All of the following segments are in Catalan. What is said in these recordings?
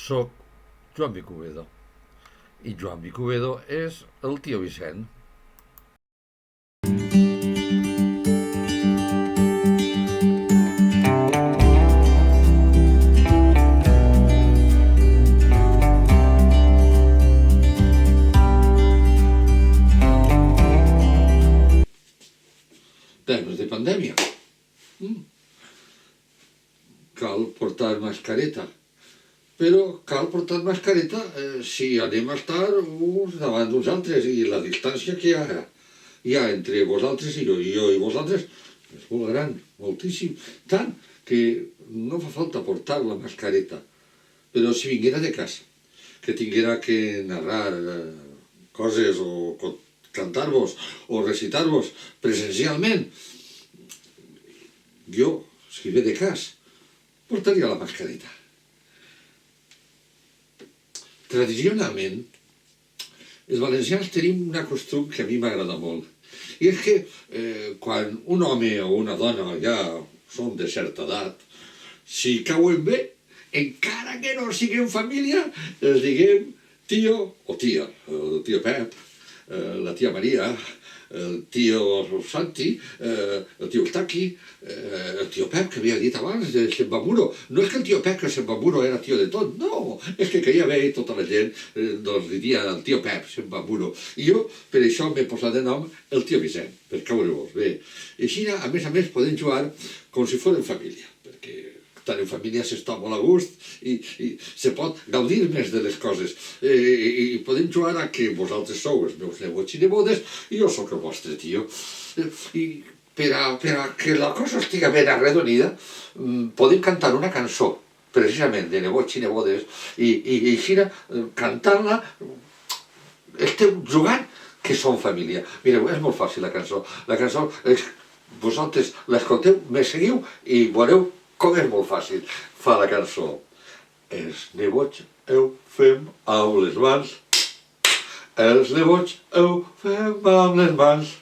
Soc Joan Vicubedo i Joan Vicubedo és el tio Vicent. Temps de pandèmia. Cal portar mascareta. Però cal portar mascareta si anem a estar uns davant d'uns altres i la distància que hi ha entre vosaltres i jo i vosaltres és molt gran, moltíssim, tant que no fa falta portar la mascareta. Però si vinguera de casa, que tinguera que narrar coses o cantar-vos o recitar-vos presencialment, jo, si ve de cas, portaria la mascareta. Tradicionalment, els valencians tenim una costum que a mi m'agrada molt. I és que quan un home o una dona ja són de certa edat, si cauen bé, encara que no siguin família, els diguem tio o tia, el tio Pep, la tia Maria, el tio Santi, el tio Eustaqui, el tio Pep, que havia dit abans, de Sembamuro. No és que el tio Pep, que Sembamuro era tio de tot, no, és que caia bé i tota la gent doncs diria el tio Pep, Sembamuro. I jo, per això m'he posat de nom el tio Vicent, per caure-vos bé. I així, a més, podem jugar com si fossin família, perquè estar en família s'està molt a gust i se pot gaudir més de les coses. I podem jugar a que vosaltres sou els meus nebots i nebodes i jo sóc el vostre tio. I per a que la cosa estigui ben arredonida, podem cantar una cançó, precisament de nebots i nebodes, i així, cantant-la, esteu jugant que som família. Mireu, és molt fàcil la cançó. La cançó, vosaltres l'escolteu, me seguiu i veureu com és molt fàcil. Fa la cançó. Els nebots ho fem amb les mans. Els nebots ho fem amb les mans.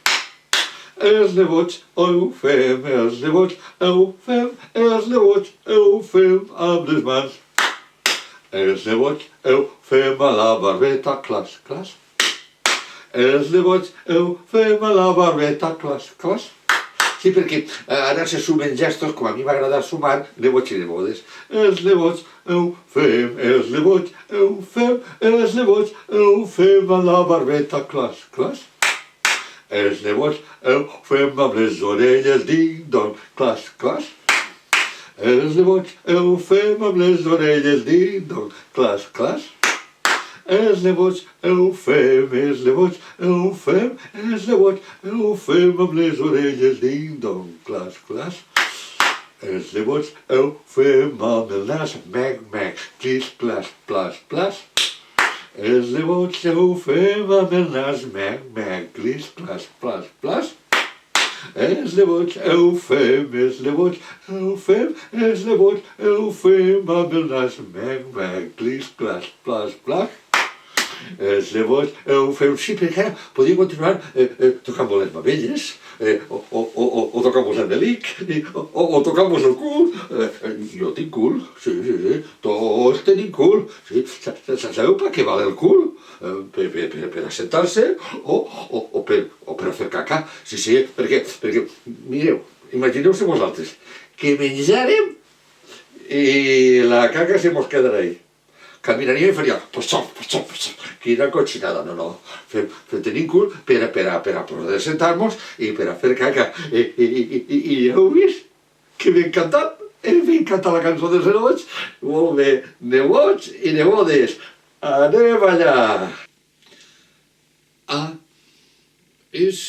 Els nebots ho fem, els nebots ho fem, els nebots ho fem amb les mans. Els nebots ho fem a la barbeta, clas, clas. Els nebots ho fem a la barbeta, clas, clas. Sí, perquè ara se sumen gestos, com a mi m'agrada sumar, nebots i nebodes. Els nebots ho fem, els nebots ho fem, els nebots ho fem a la barbeta, clas, clas. Els nebots ho fem amb les orelles, ding-dong, clas, clas. Els nebots ho fem amb les orelles, ding-dong, clas, clas. Els nebots ho fem, els nebots ho fem, els nebots ho fem amb les orelles, ding-dong, clas, clas. Els nebots ho fem amb el nas, mec, mec, clis, clas, plas, plas. Els nebots ho fem amb el nas, mec, mec, clis, clas, plas, plas. Els nebots ho fem, els nebots ho fem, els nebots ho fem amb el nas, mec, mec, clis, clas, plas, plas. Els nebots ho fem, sí, perquè ara podria continuar tocant-vos les mamelles, o tocant-vos el delic, o tocant-vos el cul. Jo tinc cul, sí, tots tenim cul. Sabeu per què val el cul? Per assentar-se o per fer caca. Sí, perquè, mireu, imagineu-se vosaltres, que menjàrem i la caca se mos quedarà ahí. Caminaria i faria pochop, pochop, pochop. Quina cochinada, no. Tenim cul per a poder sentar-nos i per a fer caca. I ja heu vist? Que ben cantat? Hem cantat la cançó dels nebots? Molt bé, nebots i nebodes. Anem allà. És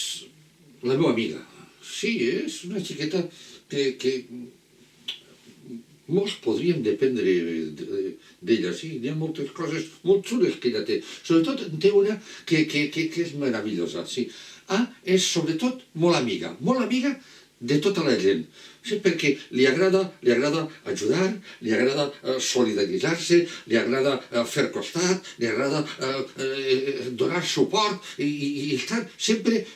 la meva amiga. Sí, és una xiqueta que molts podríem dependre d'ella, sí, hi ha moltes coses molt xules que ella té. Sobretot en té una que és meravellosa, sí. És sobretot molt amiga de tota la gent. Sí, perquè li agrada ajudar, li agrada solidaritzar-se, li agrada fer costat, li agrada donar suport i estar sempre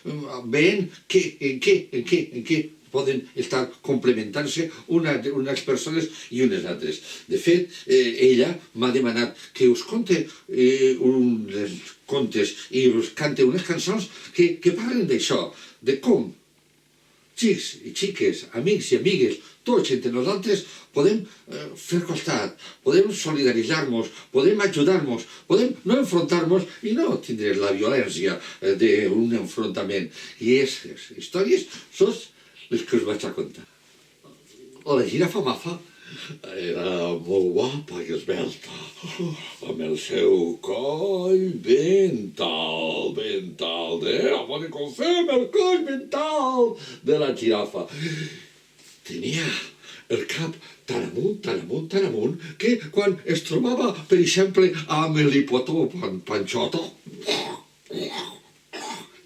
veient en què poden estar complementant-se unes persones i unes altres. De fet, ella m'ha demanat que us conte uns contes i us cante unes cançons que parlen d'això, de com xics i xiques, amics i amigues, tots entre nosaltres podem fer costat, podem solidaritzar-nos, podem ajudar-nos, podem no enfrontar-nos i no tindre la violència d'un enfrontament. I aquestes històries són les que us vaig a contar. La girafa Mafa era molt guapa i esbelta, amb el seu coll ben alt, home, com fem el coll ben alt de la girafa. Tenia el cap tan amunt, que quan es trobava, per exemple, amb l'hipopòtam Panxota,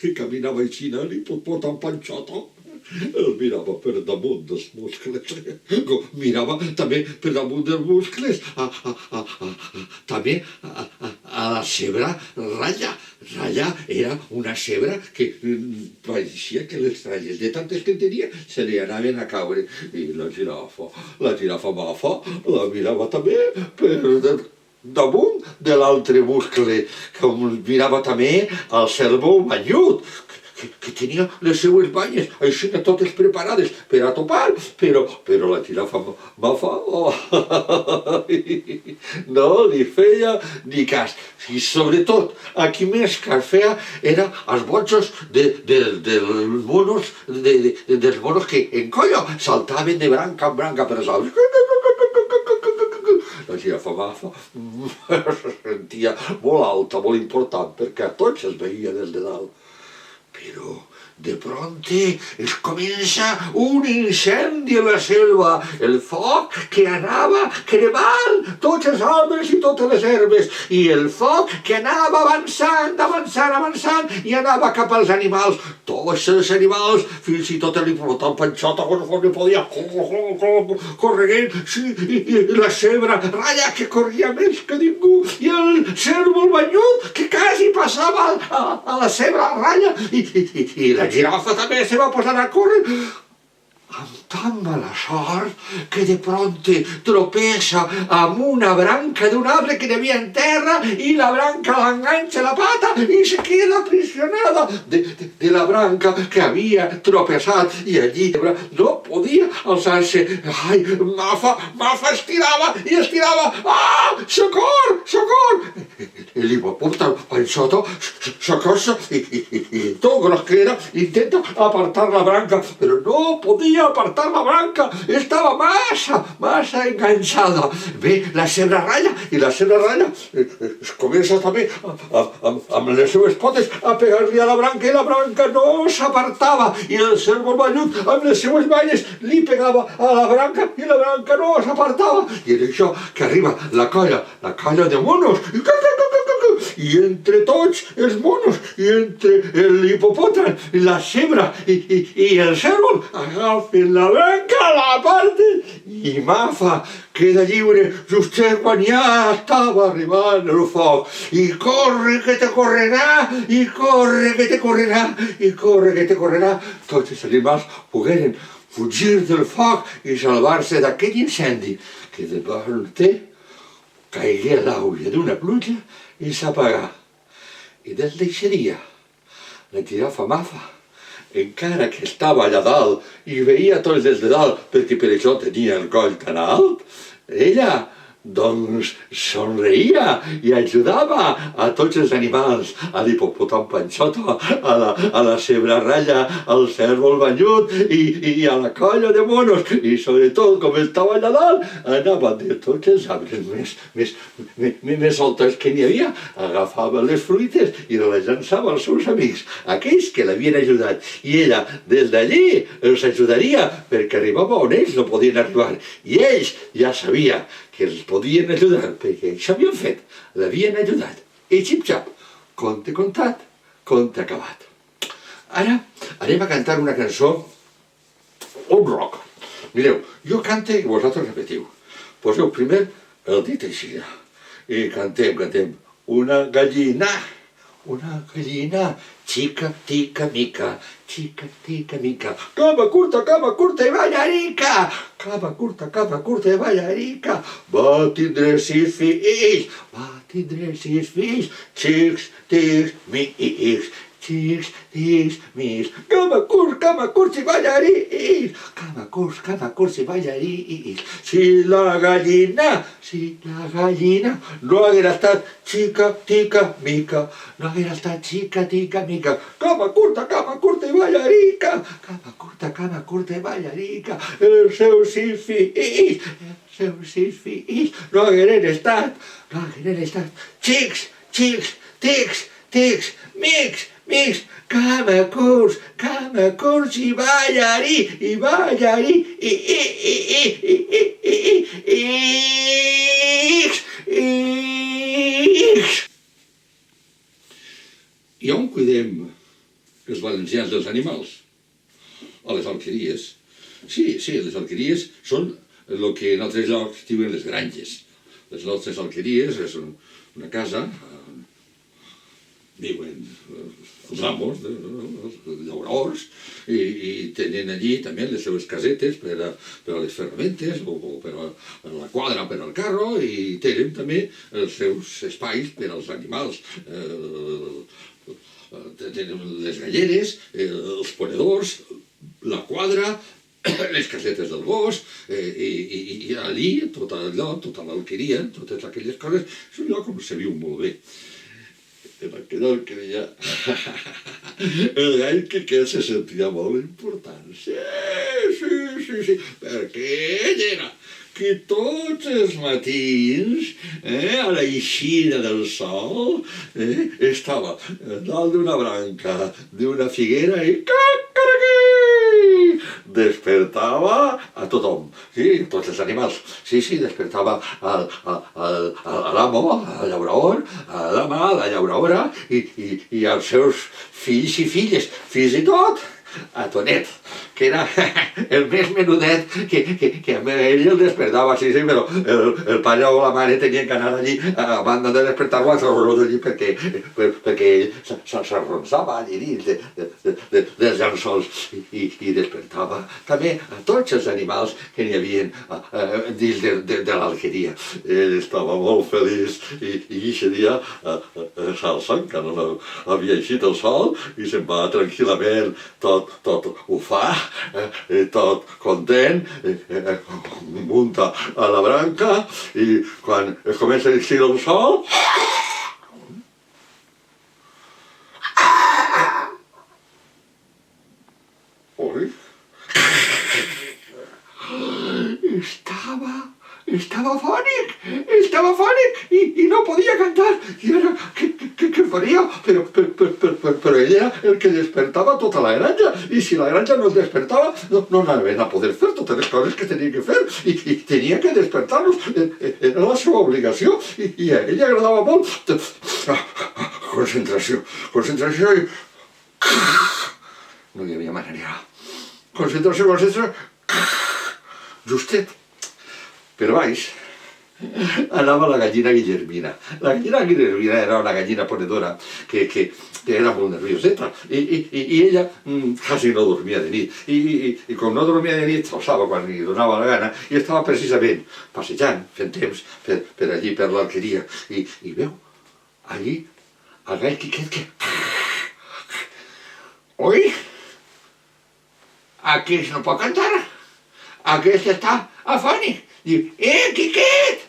que caminava així, l'hipopòtam Panxota, el mirava per damunt dels muscles, mirava també per damunt dels muscles, també a la zebra Ralla. Ralla era una zebra que pareixia que les ratlles de tantes que tenia se li anaven a caure. I la girafa Mafa, la mirava també per damunt de l'altre muscle, com mirava també el cérvol banyut, que tenia les seues banyes així totes preparades per a topar, però la girafa Mafa no li feia ni cas. I sobretot, a qui més cas feia era als botxos dels monos que en collo saltaven de branca en branca per als arbres. La girafa Mafa se sentia molt alta, molt important, perquè a tots es veia des de dalt. Però de pronto es comença un incendi a la selva, el foc que anava cremant tots els arbres i totes les herbes, i el foc que anava avançant i anava cap als animals. Tots els animals, fins i tot l'hipopòtam Panxota, quan podia corrent, i la zebra Ralla, que corria més que ningú, i el cérvol banyut, que quasi passava a la zebra Ralla, i la girafa també se va posar a córrer amb tan mala sort que de pronto tropeza amb una branca d'un arbre que hi havia en terra i la branca l'enganxa la pata i se queda aprisionada de la branca que havia tropezat, i allí no podia alçar-se. Ai, Mafa estirava i estirava. Ah, socor! L'hipopòtam Panxota s'acosta i tot gros que era intenta apartar la branca, però no podia apartar la branca, estava massa enganxada. Ve la zebra Ralla, i la zebra Ralla es comença també amb les seues potes a pegar-li a la branca, i la branca no s'apartava, i el cérvol banyut amb les seues banyes li pegava a la branca i la branca no s'apartava. I és això que arriba la colla de monos, i entre tots els monos, i entre l'hipopòtam, la zebra i el cérvol, agafen la branca, la parten, i Mafa queda lliure just quan ja estava arribant el foc. I corre que te correrà, i corre que te correrà, i corre que te correrà. Tots els animals pogueren fugir del foc i salvar-se d'aquest incendi, que de repente caigué l'aigua d'una pluja i s'apagà. I des d'aquest dia, la girafa Mafa, encara que estava allà dalt i veia tots des de dalt, perquè per això tenia el coll tan alt, ella doncs somreia i ajudava a tots els animals, a l'hipopòtam Panxota, a la zebra Ralla, al cérvol banyut i a la colla de monos, i sobretot, com estava allà dalt, anava de tots els arbres més altes que n'hi havia, agafava les fruites i les llançava als seus amics, aquells que l'havien ajudat, i ella des d'allí els ajudaria perquè arribava on ells no podien arribar, i ells ja sabia que els podien ajudar, perquè ells havien fet, l'havien ajudat. I xip-xap, conte contat, conte acabat. Ara anem a cantar una cançó, un rock. Mireu, jo cante i vosaltres repetiu. Poseu primer el dit així, i cantem. Una gallina una gallina xica, tica, mica, xica, tica, mica. Cama curta i ballarica. Cama curta i ballarica. Va tindre 6 fills, xics, tics, mics, xics, tics, mics. Cama curts i ballarins. Cama curts i ballarins. Si la gallina no haguera estat xica, tica, mica, no haguera estat xica, tica, mica. Cama curta i ballarica. Cama curta i ballarica. Els seus 6 fills no hagueren estat xics, tics, mics, cama curts i ballarins. I on cuidem els valencians dels animals? A les alqueries. Sí, les alqueries són el que en altres llocs diuen les granges. Les nostres alqueries és una casa, viuen els amos, els llauradors, i tenen allí també les seves casetes per a les ferramentes o per a la quadra, per al carro, i tenen també els seus espais per als animals. Tenen les galleres, els ponedors, la quadra, les casetes del gos, i allí, tot allò, tota l'alqueria, totes aquelles coses, és un lloc on se viu molt bé. En aquella alqueria, el gall que se sentia molt important. Sí, perquè ell era que tots els matins, a l'eixida del sol, estava dalt d'una branca d'una figuera i despertava a tothom, sí, tots els animals. Sí, despertava l'amo, al llaurador, a la dama, a la llauradora i als seus fills i filles, fins i tot a Tonet, que era el més menudet, que a ell el despertava, sí, però el pare o la mare tenien que anar allí a banda de despertar-lo a treure-lo d'allí perquè ell s'arronsava allí dins dels llençols i despertava també a tots els animals que n'hi havia dins de l'alqueria. Ell estava molt feliç i aquest dia s'alçant, que no havia eixit el sol, i se'n va tranquil·lament tot ho fa, tot content, munta a la branca i quan es comença a eixir el sol... Ui! Estava fònic i no podia cantar. I ara, què faria? Però ell era el que despertava tota la granja, i si la granja no es despertava, no anaven a poder fer totes les coses que tenia que fer, i tenia que despertar-los. Era la seva obligació, i a ell li agradava molt. Concentració i... No hi havia manera. Concentració. Justet. Per baix anava la gallina Guillermina. La gallina Guillermina era una gallina ponedora que era molt nervioseta i ella quasi no dormia de nit. I com no dormia de nit, salsava quan li donava la gana i estava precisament passejant, fent temps per allí, per l'alqueria. I veu allí el gall Quiquet que... Oi? Aquest no pot cantar. Aquest està afònic. Diu, Quiquet!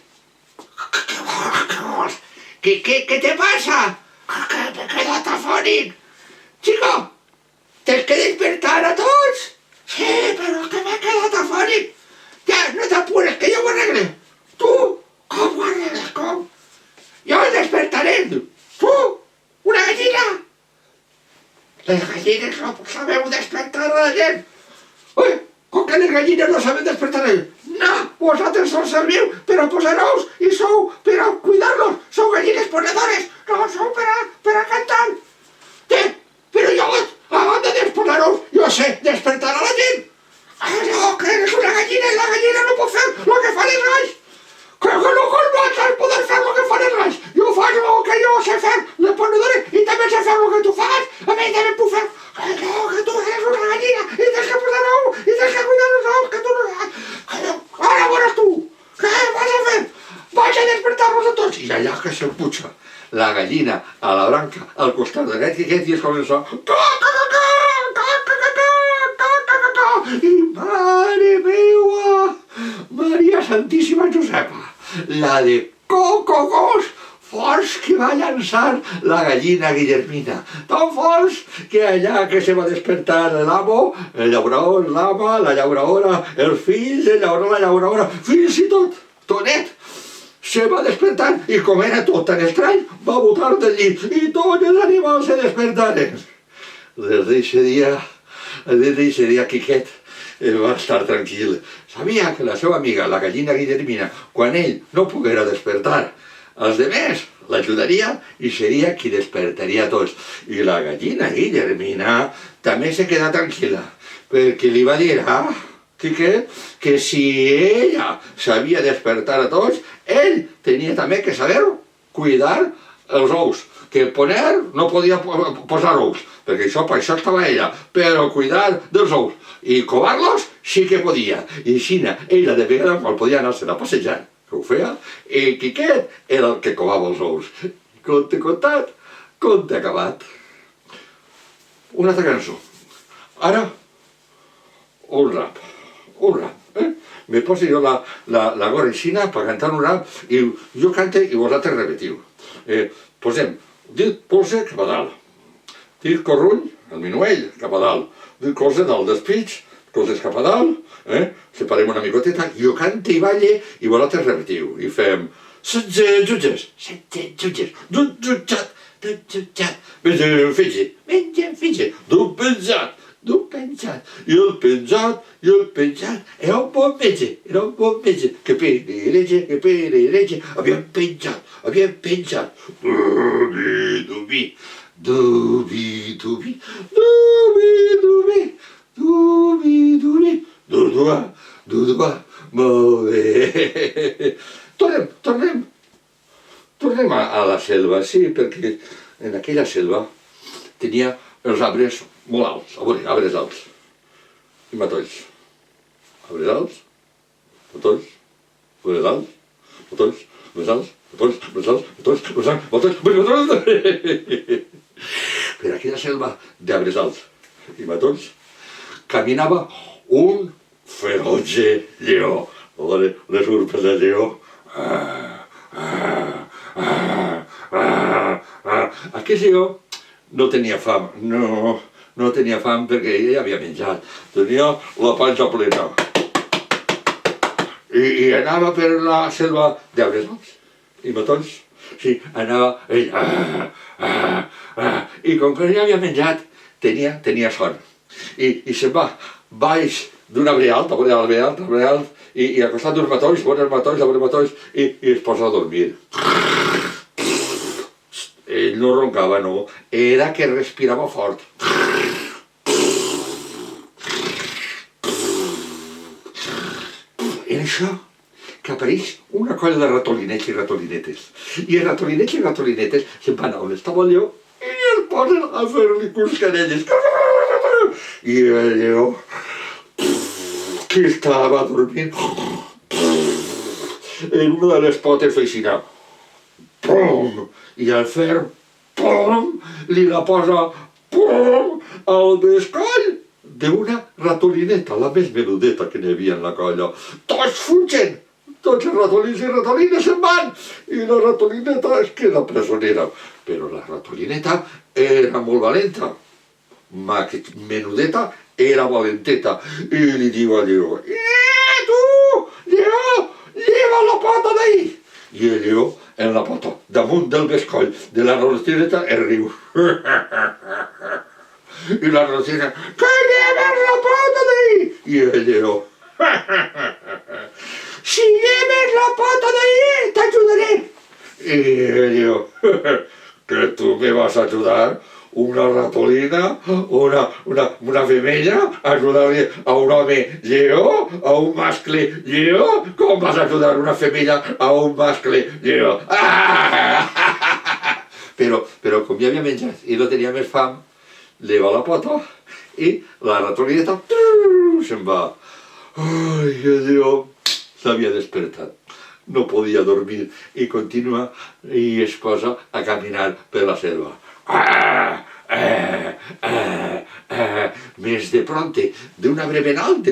¿Qué te pasa? Que me he quedat afònic. Chico, tens que despertar a tots. Sí, però que m'he quedat afònic. Ja, no t'apures, que jo ho arregle. Tu, com ho arregles, com? Jo el despertaré. Tu, una gallina. Les gallines no sabeu despertar a la gent. Ui, com que les gallines no saben despertar a la gent? No, vosaltres sou serviu per a posar ous i sou per a cuidar-los. Sou gallines ponedores, no sou per a cantar. Però jo, a banda de posar ous, jo sé despertar a la gent. No, que eres una gallina i la gallina no pot fer el que fan els galls. Que no vosaltres poder fer el que fan els galls. Jo faig el que jo sé fer, les ponedores, i també sé fer el que tu fas, a mi també puc fer... No, que tu eres una gallina i tens que posar ou i tens que cuidar els ous, que tu no... Ara veuràs tu! Què vas a fer? Vaig a despertar-los a tots! I allà que s'emputxa la gallina a la branca al costat d'aquest quiquet i es comença... I mare meua, Maria Santíssima Josepa, la de cocogos forts que va llançar la gallina Guillermina, tan forts que allà que se va despertar l'amo, el llaurador, l'ama, la llauradora, els fills, el llaurador, la llauradora, fins i tot, Tonet, se va despertar i com era tot tan estrany, va botar del llit i tots els animals se despertaren. Des d'aquest dia Quiquet va estar tranquil. Sabia que la seva amiga, la gallina Guillermina, quan ell no poguera despertar els demés, l'ajudaria i seria qui despertaria tots. I la gallina Guillermina també se queda tranquil·la, perquè li va dir a Quiquet que si ella sabia despertar a tots, ell tenia també que saber cuidar els ous, que poner no podia posar ous, perquè per això estava ella, però cuidar dels ous i covar-los sí que podia. I així ella de vegades quan podia anar-se'n a passejar, que ho feia, i Quiquet era el que covava els ous. Conte contat, conte acabat. Una altra cançó. Ara, un rap. Me poso jo la gorrixina per cantar un rap i jo cante i vosaltres repetiu. Posem dit polze cap a dalt, dit corrull, el minuell, cap a dalt, dit colze del despig, colzes cap a dalt, separem una micoteta, jo cante i balle i vosaltres repetiu. I fem 16 jutges, d'un jutjat, mengen fitge, d'un penjat, i el penjat era un bon metge, que pere, havien penjat, dudua, molt bé. Tornem a la selva, sí, perquè en aquella selva tenia els arbres molt alts, arbres alts i matolls. Arbres alts, matolls, arbres alts, matolls, més alts, matolls, més alts, matolls, més alts, matolls. Per aquella selva d'arbres alts i matolls caminava un feroce lleó. Les urpes del lleó. Aquest lleó no tenia fam, no tenia fam perquè ell ja havia menjat, tenia la panxa plena. I anava per la selva d'arbres alts i matolls, sí, anava ell, i com que ja havia menjat, tenia son. I se'n va baix d'un arbre alt, i al costat d'uns matolls, i es posa a dormir. Ell no roncava, no, era que respirava fort. En això que apareix una colla de ratolinets i ratolinetes. I els ratolinets i ratolinetes se'n van a on estava el lleó i es posen a fer-li coscarelles. I el lleó, que estava dormint, en una de les potes feixina. Pum! I al fer pum! Li la posa pum! Al bescoll d'una ratolineta, la més menudeta que n'hi havia en la colla. Tots fugen! Tots els ratolins i ratolines se'n van! I la ratolineta es queda presonera. Però la ratolineta era molt valenta. Menudeta era valenteta. I li diu al lleó: tu, lleó, lleva la pota d'ahí! I el lleó, en la pota, damunt del bescoll de la ratolineta, es riu. I la ratolineta: que lleves la pota d'ahí! I el lleó: si lleves la pota d'ahí, t'ajudaré! I el lleó: que tu me vas a ayudar? Una ratolina, una femella, ajudar-li a un home lleó, a un mascle lleó? Com vas a ajudar una femella a un mascle lleó? però com ja havia menjat i no tenia més fam, lleva la pota i la ratolineta se'n va. Ai, Déu, s'havia despertat. No podia dormir y continúa y es posa a caminar per la selva. Més de pronte, d'una breven alta,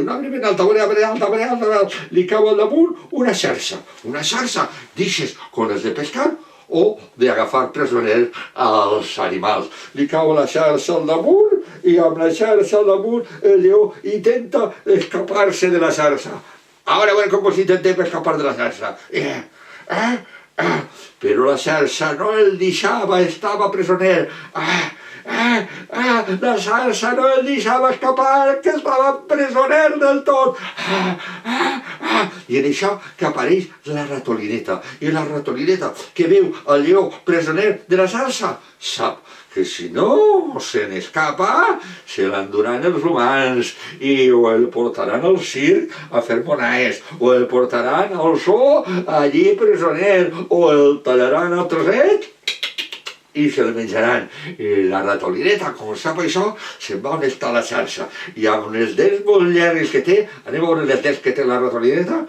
li cau al damunt una xarxa d'ixes con les de pescar o d'agafar presoners als animals. Li cau la xarxa al damunt i amb la xarxa al damunt el lleó intenta escapar-se de la xarxa. Ahora bueno, cómo se intentaba escapar de la xarxa. Però la xarxa no el deixava, estava presoner. La xarxa no el deixava escapar, que estava presoner del tot. I en això que apareix la ratolineta. I la ratolineta que veu el lleó presoner de la xarxa sap que si no se n'escapa, se l'enduran els humans i o el portaran al circ a fer monaes, o el portaran al zoo allí presoner, o el tallaran a trosset i se'l menjaran. I la ratolineta, com sap això, se'n va on està la xarxa. I amb les dents molt llargues que té, anem a veure les dents que té la ratolineta.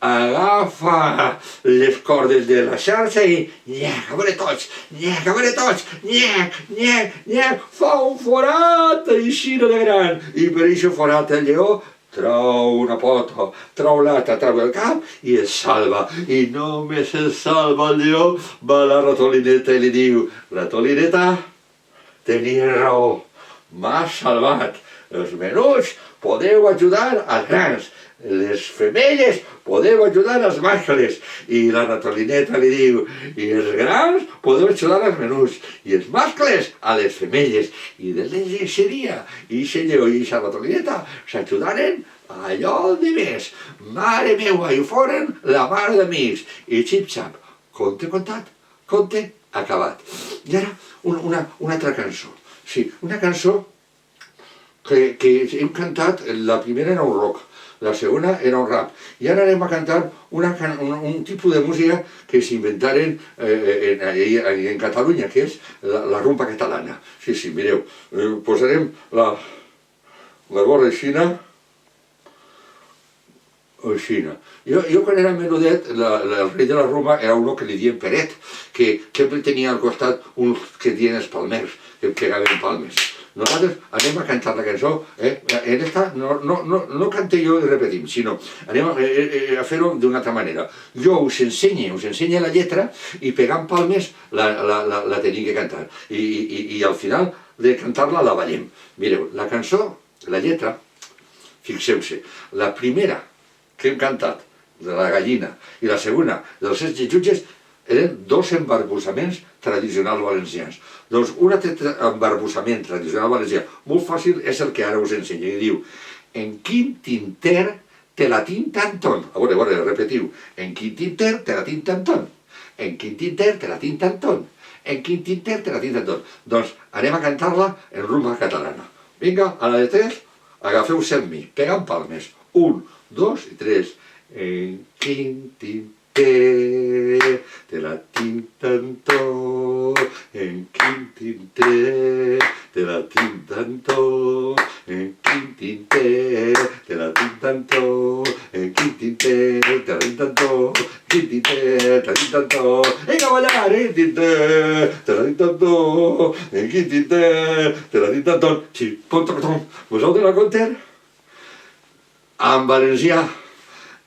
Agafa les cordes de la xarxa i nyec, a veure tots, nyec, fa un forat així de gran. I per això forat el lleó trau una pota, trau l'altra, trau el cap i es salva. I només el salva el lleó, va la ratolineta i li diu: ratolineta, tenies raó, m'has salvat. Els menuts podeu ajudar als grans, les femelles podeu ajudar als mascles. I la ratolineta li diu: i els grans podeu ajudar als menuts, i els mascles a les femelles. I de l'enginyeria, i aquest lleó i aquesta ratolineta s'ajudaren allò de més. Mare meua, i foren la mar d'amics. I xip-xap, conte contat, conte acabat. I ara una altra cançó. Sí, una cançó que hem cantat, la primera era un rock, la segona era un rap, i ara anem a cantar un tipus de música que s'inventaren en Catalunya, que és la rumba catalana. Sí, mireu, posarem la gorra aixina. Jo quan era menudet, el rei de la rumba era un que li dien Peret, que sempre tenia al costat uns que dien els palmers, que pegaven palmes. Nosaltres anem a cantar la cançó, en esta no cante jo i repetim, sinó anem a fer-ho d'una altra manera. Jo us ensenye la lletra i pegant palmes la tenim que cantar. I al final de cantar-la la ballem. Mireu, la cançó, la lletra, fixeu-se, la primera que hem cantat, de la gallina, i la segona, dels 7 jutges, eren dos embarbussaments tradicionals valencians. Doncs un altre embarbussament tradicional valencià molt fàcil és el que ara us ensenyo. I diu: en quin tinter te la tinc tanton. A veure, repetiu. En quin tinter te la tinc tanton. En quin tinter te la tinc tanton. En quin tinter te la tinc tanton. Doncs anem a cantar-la en rumba catalana. Vinga, a la de 3, agafeu-se amb mi, pegant palmes. 1, 2 i 3. En quin tinter te la tinc tanto, en quin tinter te la tinc tanto, en quin tinter te la tinc tanto, en quin tinter te la tinc tanto, quin tinter te la tinc tanto, vinga a ballar, en tinter te la tinc tanto, en quin tinter te la tinc tanto. Sí, vosaltres la compten? En valencià,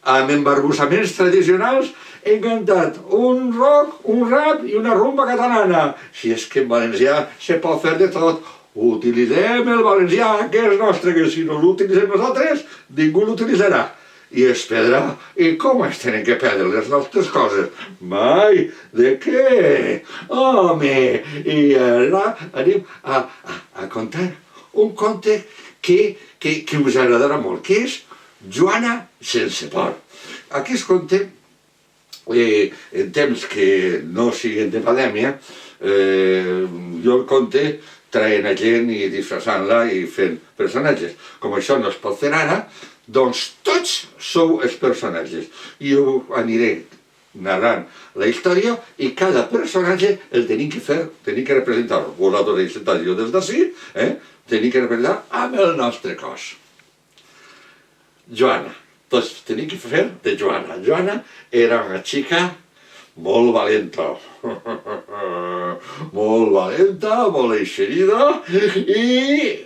amb embarbussaments tradicionals, hem cantat un rock, un rap i una rumba catalana. Si és que en valencià se pot fer de tot. Utilitzem el valencià, que és nostre, que si no l'utilitzem nosaltres, ningú l'utilitzarà. I es perdrà. I com es tenen que perdre les nostres coses? Mai! De què? Home! I ara anem a contar un conte que us agradarà molt, que és Joana sense por. Aquest conte, en temps que no siguin de pandèmia, jo el conte traient a gent i disfressant-la i fent personatges. Com això no es pot fer ara, Doncs tots sou els personatges. Jo aniré narrant la història i cada personatge el tenim que fer, tenim que representar, vosaltres heu sentat jo des d'ací, tenim que representar amb el nostre cos. Joana, tots tenim que fer de Joana. Joana era una xica molt valenta, molt eixerida i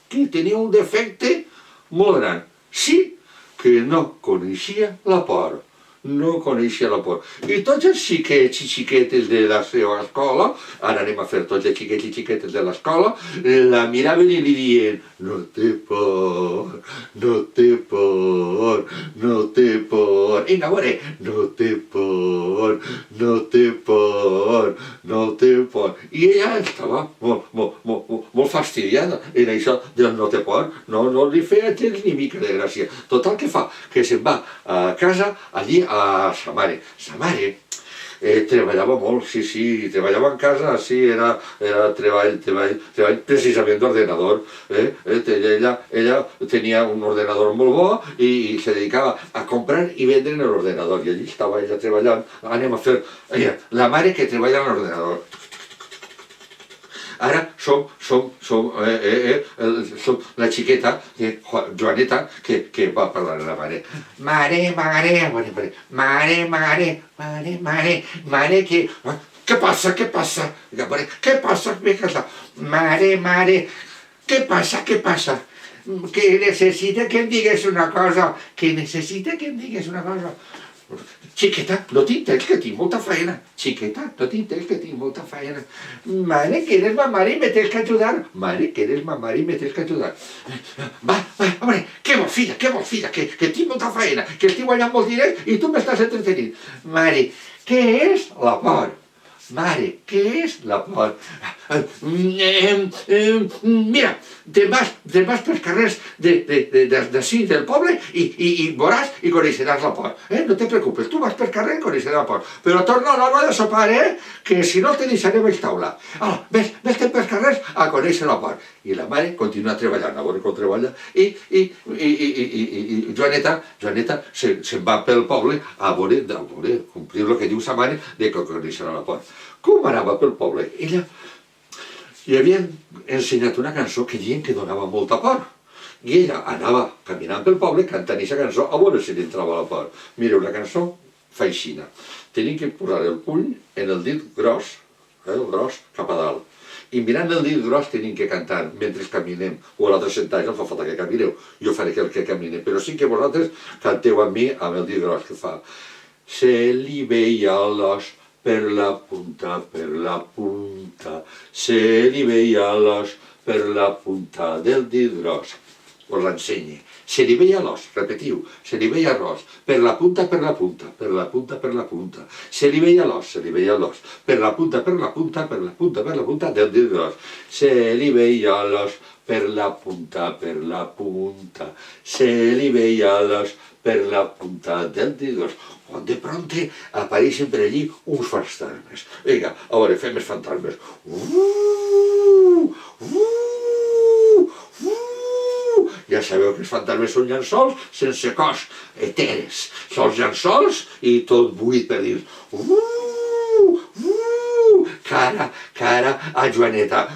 que tenia un defecte molt gran. Sí que no coneixia la por. No coneixia la por. I tots els xiquets i xiquetes de la seva escola, ara anem a fer tots els xiquets i xiquetes de l'escola, la miraven i li diuen: no té por, no té por, no té por. I a veure, no té por, no té por, no té por. I ella estava molt fastidiada en això del no té por. No li feia gens ni mica de gràcia. Total, què fa? Que se'n va a casa, allí a sa mare. Sa mare treballava molt, sí, treballava en casa, sí, era treball precisament d'ordenador. Ella tenia un ordenador molt bo i se dedicava a comprar i vendre en l'ordenador. I allí estava ella treballant. Anem a fer la mare que treballa en l'ordenador. Ara som la xiqueta, Joaneta, que va parlar a la mare. Mare, que... Què passa? Què passa? Mare, què passa? Que necessita que em digues una cosa. Xiqueta, no t'intens que tinc molta feina. Mare, que eres ma mare i me tens que ajudar. Va, home, què vols, filla, que tinc molta feina, que estic guanyant molts diners i tu m'estàs entretenint. Mare, què és la por? Mira, te'n vas pels carrers d'ací del poble i veuràs i coneixeràs la por. No te preocupes, tu vas pel carrer i coneixeràs la por. Però torna a l'hora de sopar, que si no te deixaré baix taula. Ves-te pels carrers a conèixer la por. I la mare continua treballant, a veure com treballa, i Joaneta se'n va pel poble a veure, complir el que diu sa mare, de que coneixerà la por. Com anava pel poble? Ella li havien ensenyat una cançó que diuen que donava molta por. I ella anava caminant pel poble cantant aquesta cançó a veure si li entrava la por. Mireu, la cançó fa aixina. Tenim que posar el puny en el dit gros, el gros cap a dalt. I mirant el dit gros tenim que cantar mentre caminem. Vosaltres sentats no fa falta que camineu, jo faré el que camine. Però sí que vosaltres canteu amb mi amb el dit gros que fa. Se li veia l'os per la punta, se li veia l'os per la punta del dit gros. Us l'ensenye. Se li veia l'os, repetiu, se li veia l'os, per la punta, se li veia l'os, per la punta, del dit gros. Se li veia l'os, per la punta, se li veia l'os, per la punta del dit gros. Quan de pronto apareixen per allí uns fantasmes. Vinga, a veure, fem els fantasmes. Ja sabeu que els fantasmes són llençols sense cos, eteres. Són llençols i tot buit per dins. Cara a Joaneta.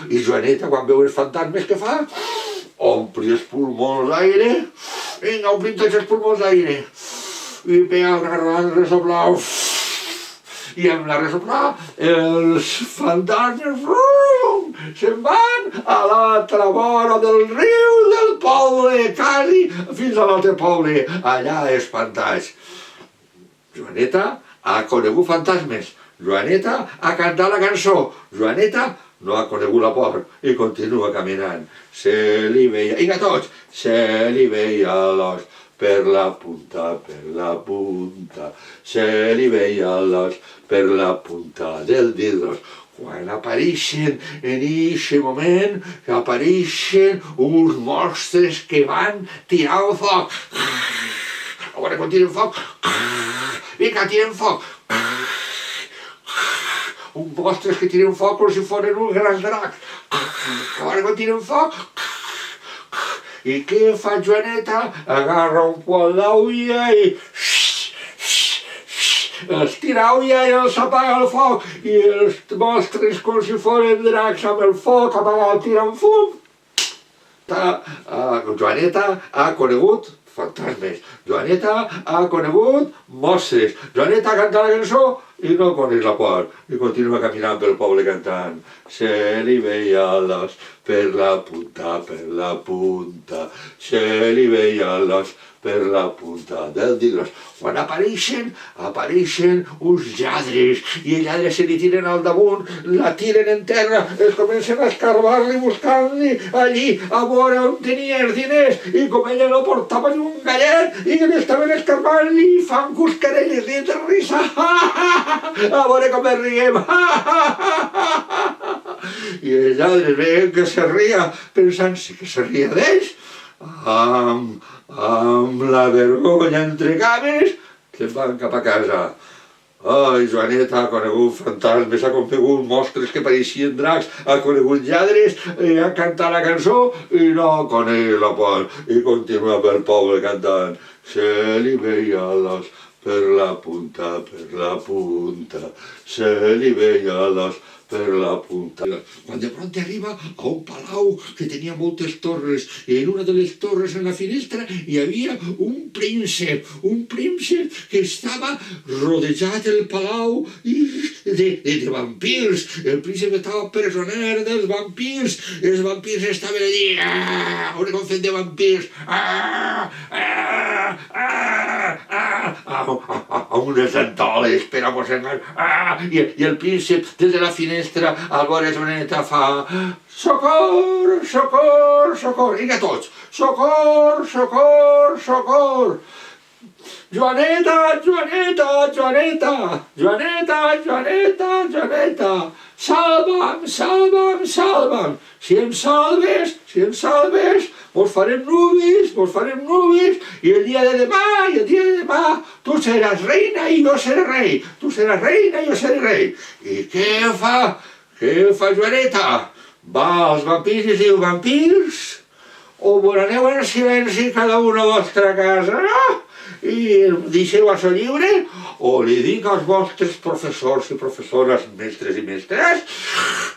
I Joaneta, quan veu els fantasmes, què fa? Ompli els pulmons d'aire. Vinga, omplim tots els pulmons d'aire. I pega una gran resoplau. I amb la resoplar, els fantasmes se'n van a l'altra vora del riu del poble, quasi fins a l'altre poble, allà espantats. Joaneta ha conegut fantasmes. Joaneta ha cantat la cançó. Joaneta no ha conegut la por i continua caminant. Se li veia, vinga tots, se li veia l'os per la punta, se li veia l'os per la punta del dit gros. Quan apareixen en aquest moment, apareixen uns monstres que van tirar el foc. A veure quan tiren foc. Vinga, tiren foc. Uns monstres que tiren foc com si foren un gran drac. A veure quan tiren foc. I què fa Joaneta? Agarra un poal d'ulla i... els tira ulla i els apaga el foc i els mostres com si foren dracs amb el foc apagat tirant fum. Joaneta ha conegut fantasmes, Joaneta ha conegut mostres, Joaneta canta la cançó i no coneix la por i continua caminant pel poble cantant. Se li veia l'os per la punta, se li veia l'os per la punta del dit gros. Quan apareixen uns lladres i els lladres se li tiren al damunt, la tiren en terra, es comencen a escarbar-li buscant-li allí a veure on tenia els diners i com ella no portava ni un gallet i que l'estaven escarbant-li i fan cuscarelles dins de risa a veure com es riem i els lladres veien que se ria pensant-se que se ria d'ells amb la vergonya entre cames, se'n van cap a casa. Ai, Joaneta ha conegut fantasmes, ha conegut mostres que pareixien dracs, ha conegut lladres, ha cantat la cançó i no coneix la por. I continua pel poble cantant. Se li veia l'os per la punta, se li veia l'os per la punta. Quan de pronto arriba a un palau que tenia moltes torres i en una de les torres en la finestra hi havia un príncep que estava rodejat el palau de vampirs. El príncep estava presoner dels vampirs. Els vampirs estaven allí, una confet de vampirs, a unes dentoles per a mossegar, i el príncep des de la finestra al veure Joaneta fa socor, socor, socor, vinga tots, socor, socor, socor. Joaneta, Joaneta, Joaneta, Joaneta, Joaneta, Joaneta, salva'm, salva'm, salva'm, si em salves, mos farem nuvis, i el dia de demà, tu seràs reina i jo seré rei, tu seràs reina i jo seré rei. I què fa Joaneta? Va als vampirs i diu, vampirs, o aneu en silenci cada una a la vostra casa, i deixeu això lliure, o li dic als vostres professors i professores, mestres i mestres,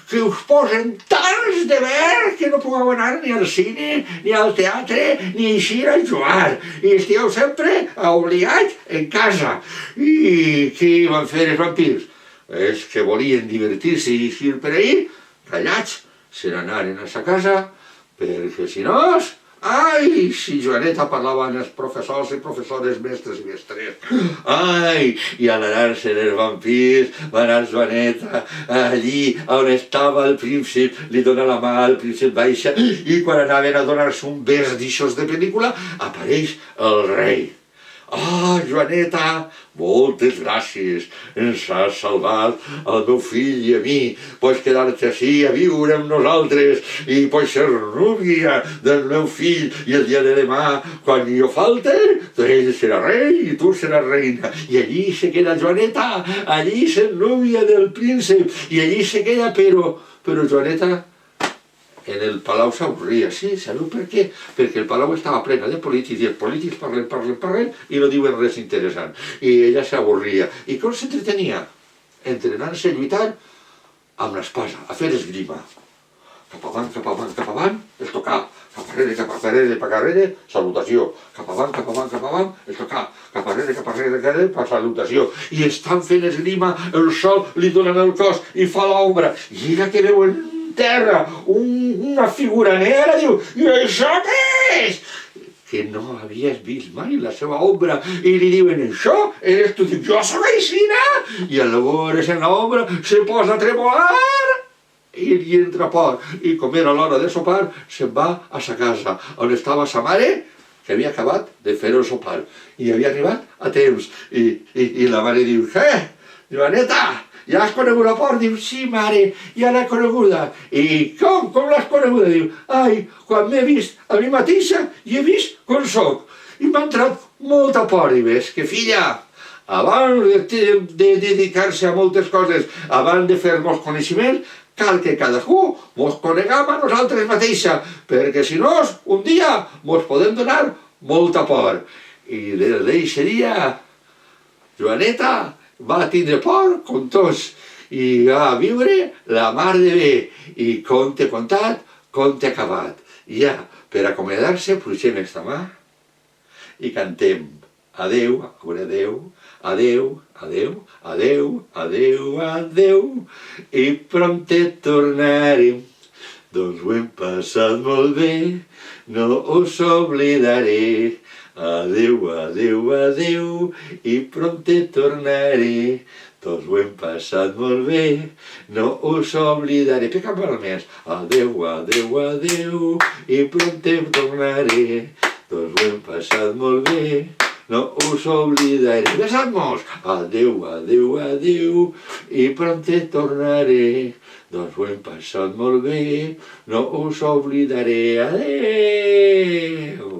que us posen tants deures que no pugueu anar ni al cine, ni al teatre, ni eixir a jugar. I estigueu sempre obligats en casa. I què van fer els vampirs? Els que volien divertir-se i eixir per ahir, callats, se n'anaren a sa casa, perquè si no... Ai, si Joaneta parlava amb els professors i professores, mestres i mestres. Ai, i a l'anar-se els vampirs va anar Joaneta allí on estava el príncep, li dona la mà, el príncep baixa, i quan anaven a donar-se un bes d'ixos de pel·lícula, apareix el rei. Ah, Joaneta, moltes gràcies, ens has salvat el meu fill i a mi, pots quedar-te així a viure amb nosaltres i pots ser núvia del meu fill i el dia de demà, quan jo falte, ell serà rei i tu seràs reina. I allí se queda Joaneta, allí ser núvia del príncep, i allí se queda, però Joaneta en el palau s'avorria, sí, sabeu per què? Perquè el palau estava plena de polítics i els polítics parlen i no diuen res interessant. I ella s'avorria. I com s'entretenia? Entrenant-se a lluitar amb l'espasa, a fer esgrima. Cap avant, es tocar. Cap arrere, salutació. Cap avant, es tocar. Cap arrere, salutació. I estan fent esgrima, el sol li donen el cos i fa l'ombra. I ella que veu en terra una figura negra, diu, i això què és? Que no havies vist mai la seva ombra, i li diuen, això eres tu? Diu, jo soc aixina! I al veure's en l'ombra se posa a tremolar i li entra por. I com era l'hora de sopar, se'n va a sa casa, on estava sa mare, que havia acabat de fer el sopar, i havia arribat a temps. I la mare diu, què? Joaneta, ja has conegut la por? Diu, sí, mare, ja l'he coneguda. I com l'has coneguda? Diu, ai, quan m'he vist a mi mateixa i he vist com soc. I m'ha entrat molta por. I ves que, filla, abans de dedicar-se a moltes coses, abans de fer molts coneixements, cal que cadascú mos coneguem a nosaltres mateixa, perquè si no, un dia mos podem donar molta por. I des d'eixe dia, Joaneta va tindre por com tots i va viure la mar de bé. I conte contat, conte acabat. I ja, per acomiadar-se, pruixem esta mà i cantem adeu, adeu, adeu, adeu, adeu, adeu, adeu, i prompte tornarem. Doncs ho hem passat molt bé, no us oblidaré. Adeu, adeu, adeu, i prompte tornaré. Doncs ho hem passat molt bé, no us oblidaré. Pica per més. Adeu, adeu, adeu, i prompte tornaré. Doncs ho hem passat molt bé, no us oblidaré. Besamos! Adeu, adeu, adeu, i prompte tornaré. Doncs ho hem passat molt bé, no us oblidaré. Adeu!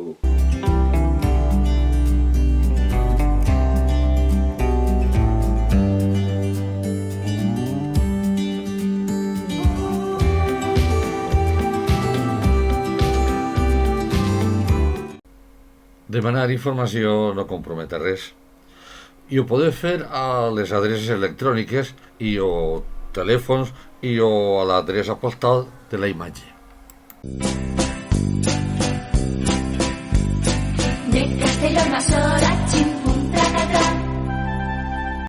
Demanar informació no compromet res. I ho podeu fer a les adreces electròniques i o telèfons i o a l'adreça postal de la imatge. De Castelló al Masora.